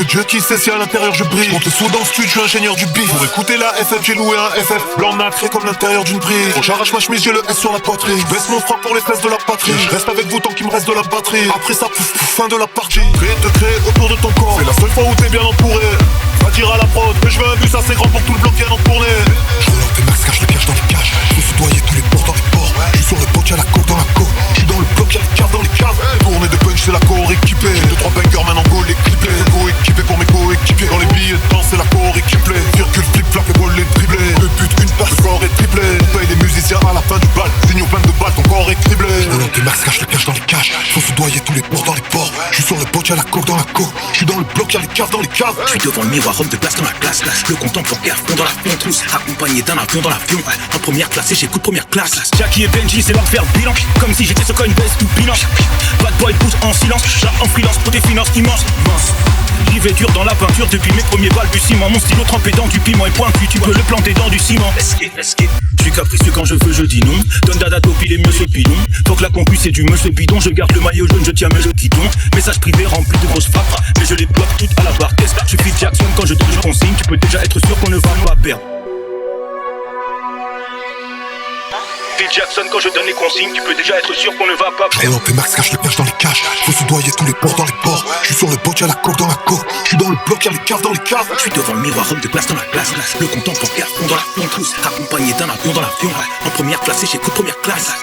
que Dieu qui sait si à l'intérieur je brille. Compte les sous dans le studio, je suis ingénieur du bif. Pour écouter la FF, j'ai loué un FF blanc nacré comme l'intérieur d'une brille. Quand j'arrache ma chemise, j'ai le S sur la poitrine. Baisse mon frein pour les fesses de la patrie. Je reste avec vous tant qu'il me reste de la batterie. Après ça, pouf, pouf, fin de la partie. Créer te créer autour de ton corps. C'est la seule fois où t'es bien entouré. Va dire à la prod que je veux un bus assez grand pour tout le bloc vienne en tournée. Je relance tes max car je le cache dans les cages. Faut soudoyer tous les ports dans les ports. Je suis sur le bloc, y'a la côte dans la côte. Je suis dans le bloc, y'a les caves dans les caves. Tournée de punch, c'est la core équipée. J'ai 2-3 bangers maintenant go les clipper. Go équipé pour mes coéquipiers. Dans les billets de danse, c'est la core équipée. Virgule, flip, flap et voler dribblé. Le but, une passe, le score est triplé. On paye les musiciens à la fin du bal. Signaux plein de balles, ton corps est criblé. Je relance tes max car je le cache dans les cages. Faut soudoyer tous les ports dans les ports. Je suis sur le bloc, y'a la coke dans la coke. Je suis dans le bloc, y'a les caves dans les caves. Je suis devant le miroir, homme de place dans la classe. Le contemporain fond dans la fontrousse. Accompagné d'un avion dans l'avion. En première classe et j'écoute première classe. Jackie et Benji, c'est l'heure de faire bilan. Comme si j'étais ce Coinbase ou bilan. Bad boy pousse en silence. Là en freelance pour des finances immenses. J'y vais dur dans la peinture depuis mes premiers balbutiements. Mon stylo trempé dans du piment et pointu. Tu peux le planter dans du ciment. Je suis capricieux quand je veux, je dis non. Donne dada pile et monsieur pilon. Faut que la concu c'est du monsieur bidon. Je garde le maillot jaune, je tiens me le guidon. Message privé rempli de grosses frappes. Mais je les bloque toutes à la barre. Je suis Phil Jackson quand je donne le consigne. Tu peux déjà être sûr qu'on ne va pas perdre. Phil Jackson quand je donne les consignes, tu peux déjà être sûr qu'on ne va pas perdre. Je relance tes max car je le cache dans les cages. Faut soudoyer tous les ports dans les ports. Je suis sur le bloc, y'a la coke dans la coke. Je suis dans le bloc, y'a les caves dans les caves. Je suis devant le miroir, homme de place dans la classe. Le contemporain fond dans la fontrousse. Accompagné d'un avion dans l'avion. En première classe et j'écoute première classe.